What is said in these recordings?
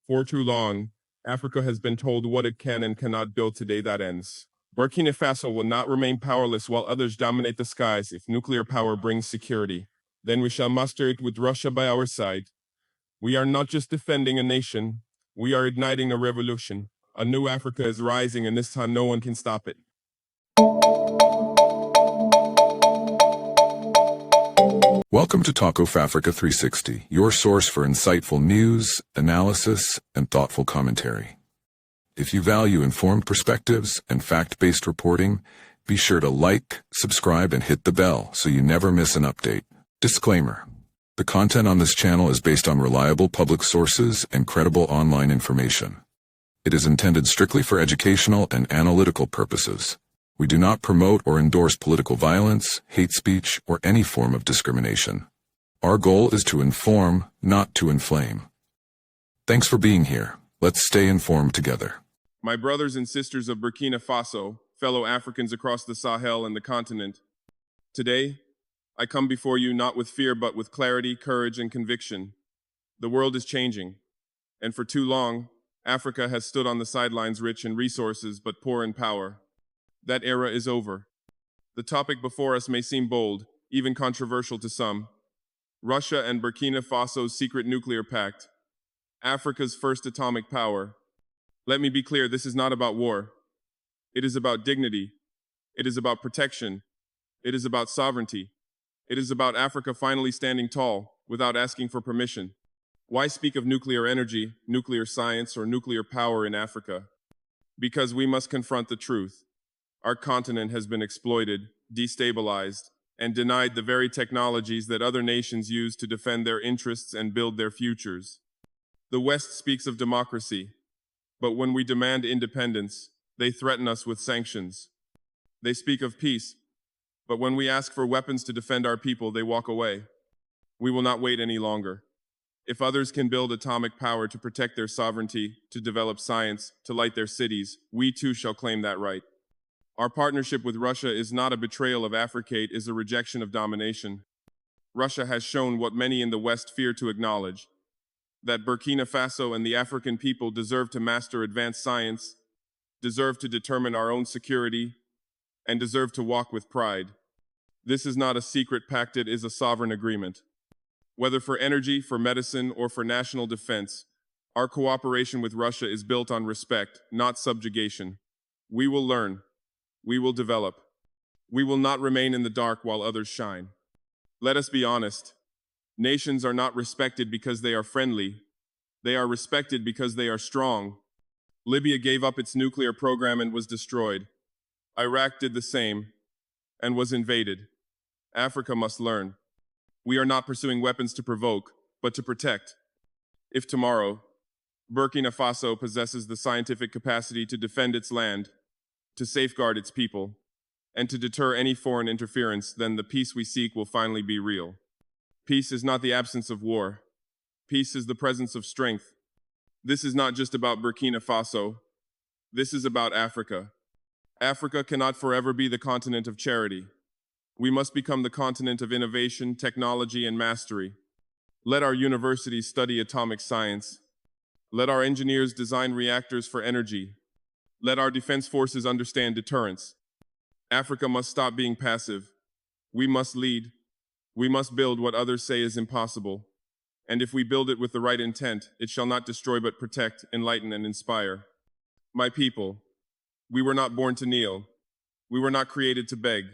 For too long, Africa has been told what it can and cannot build. Today that ends. Burkina Faso will not remain powerless while others dominate the skies. If nuclear power brings security, then we shall muster it with Russia by our side. We are not just defending a nation, we are igniting a revolution. A new Africa is rising, and this time no one can stop it. Welcome to Talk of Africa 360, your source for insightful news, analysis, and thoughtful commentary. If you value informed perspectives and fact-based reporting, be sure to like, subscribe, and hit the bell so you never miss an update. Disclaimer: the content on this channel is based on reliable public sources and credible online information. It is intended strictly for educational and analytical purposes. We do not promote or endorse political violence, hate speech, or any form of discrimination. Our goal is to inform, not to inflame. Thanks for being here. Let's stay informed together. My brothers and sisters of Burkina Faso, fellow Africans across the Sahel and the continent, today, I come before you not with fear but with clarity, courage, and conviction. The world is changing, and for too long, Africa has stood on the sidelines, rich in resources but poor in power. That era is over. The topic before us may seem bold, even controversial to some. Russia and Burkina Faso's secret nuclear pact, Africa's first atomic power. Let me be clear, this is not about war. It is about dignity. It is about protection. It is about sovereignty. It is about Africa finally standing tall, without asking for permission. Why speak of nuclear energy, nuclear science, or nuclear power in Africa? Because we must confront the truth. Our continent has been exploited, destabilized, and denied the very technologies that other nations use to defend their interests and build their futures. The West speaks of democracy, but when we demand independence, they threaten us with sanctions. They speak of peace, but when we ask for weapons to defend our people, they walk away. We will not wait any longer. If others can build atomic power to protect their sovereignty, to develop science, to light their cities, we too shall claim that right. Our partnership with Russia is not a betrayal of Africa, it is a rejection of domination. Russia has shown what many in the West fear to acknowledge, that Burkina Faso and the African people deserve to master advanced science, deserve to determine our own security, and deserve to walk with pride. This is not a secret pact, it is a sovereign agreement. Whether for energy, for medicine, or for national defense, our cooperation with Russia is built on respect, not subjugation. We will learn. We will develop. We will not remain in the dark while others shine. Let us be honest. Nations are not respected because they are friendly. They are respected because they are strong. Libya gave up its nuclear program and was destroyed. Iraq did the same and was invaded. Africa must learn. We are not pursuing weapons to provoke, but to protect. If tomorrow, Burkina Faso possesses the scientific capacity to defend its land, to safeguard its people, and to deter any foreign interference, then the peace we seek will finally be real. Peace is not the absence of war. Peace is the presence of strength. This is not just about Burkina Faso. This is about Africa. Africa cannot forever be the continent of charity. We must become the continent of innovation, technology, and mastery. Let our universities study atomic science. Let our engineers design reactors for energy. Let our defense forces understand deterrence. Africa must stop being passive. We must lead. We must build what others say is impossible. And if we build it with the right intent, it shall not destroy but protect, enlighten, and inspire. My people, we were not born to kneel. We were not created to beg.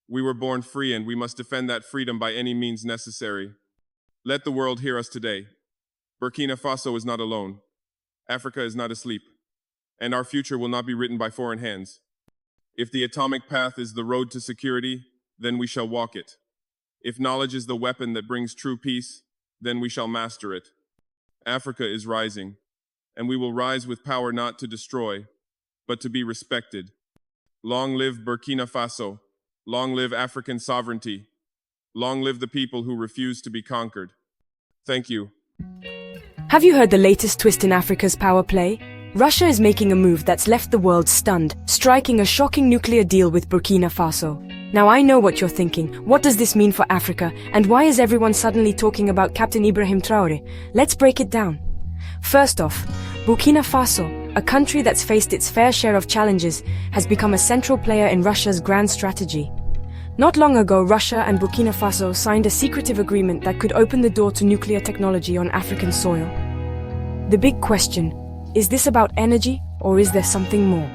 We were born free, and we must defend that freedom by any means necessary. Let the world hear us today. Burkina Faso is not alone. Africa is not asleep. And our future will not be written by foreign hands. If the atomic path is the road to security, then we shall walk it. If knowledge is the weapon that brings true peace, then we shall master it. Africa is rising, and we will rise with power not to destroy, but to be respected. Long live Burkina Faso. Long live African sovereignty. Long live the people who refuse to be conquered. Thank you. Have you heard the latest twist in Africa's power play? Russia is making a move that's left the world stunned, striking a shocking nuclear deal with Burkina Faso. Now I know what you're thinking. What does this mean for Africa? And why is everyone suddenly talking about Captain Ibrahim Traore? Let's break it down. First off, Burkina Faso, a country that's faced its fair share of challenges, has become a central player in Russia's grand strategy. Not long ago, Russia and Burkina Faso signed a secretive agreement that could open the door to nuclear technology on African soil. The big question, is this about energy or is there something more?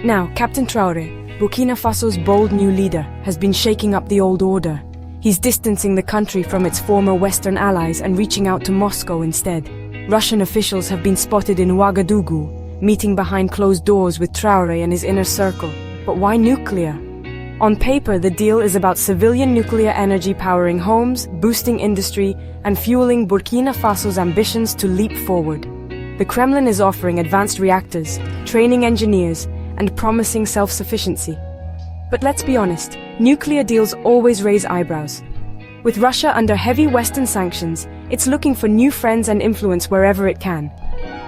Now, Captain Traoré, Burkina Faso's bold new leader, has been shaking up the old order. He's distancing the country from its former Western allies and reaching out to Moscow instead. Russian officials have been spotted in Ouagadougou, meeting behind closed doors with Traoré and his inner circle. But why nuclear? On paper, the deal is about civilian nuclear energy powering homes, boosting industry, and fueling Burkina Faso's ambitions to leap forward. The Kremlin is offering advanced reactors, training engineers, and promising self-sufficiency. But let's be honest, nuclear deals always raise eyebrows. With Russia under heavy Western sanctions, it's looking for new friends and influence wherever it can.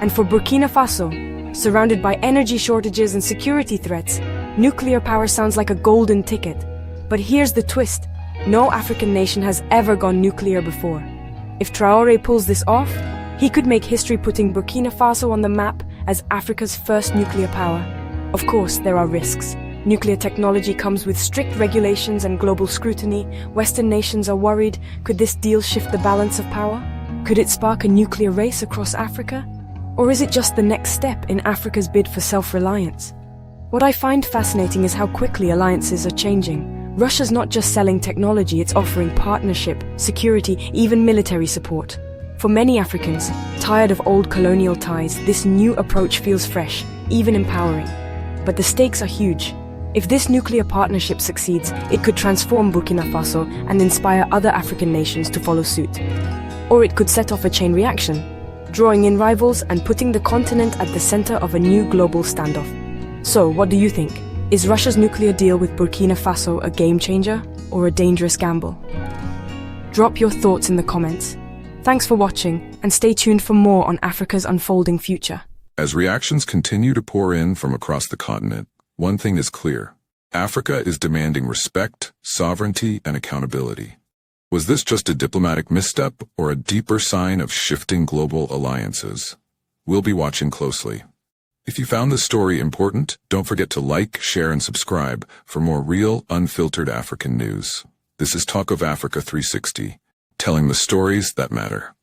And for Burkina Faso, surrounded by energy shortages and security threats, nuclear power sounds like a golden ticket. But here's the twist. No African nation has ever gone nuclear before. If Traoré pulls this off, he could make history, putting Burkina Faso on the map as Africa's first nuclear power. Of course, there are risks. Nuclear technology comes with strict regulations and global scrutiny. Western nations are worried. Could this deal shift the balance of power? Could it spark a nuclear race across Africa? Or is it just the next step in Africa's bid for self-reliance? What I find fascinating is how quickly alliances are changing. Russia's not just selling technology, it's offering partnership, security, even military support. For many Africans, tired of old colonial ties, this new approach feels fresh, even empowering. But the stakes are huge. If this nuclear partnership succeeds, it could transform Burkina Faso and inspire other African nations to follow suit. Or it could set off a chain reaction, drawing in rivals and putting the continent at the center of a new global standoff. So, what do you think? Is Russia's nuclear deal with Burkina Faso a game changer or a dangerous gamble? Drop your thoughts in the comments. Thanks for watching, and stay tuned for more on Africa's unfolding future. As reactions continue to pour in from across the continent, one thing is clear. Africa is demanding respect, sovereignty, and accountability. Was this just a diplomatic misstep or a deeper sign of shifting global alliances? We'll be watching closely. If you found this story important, don't forget to like, share, and subscribe for more real, unfiltered African news. This is Talk of Africa 360, telling the stories that matter.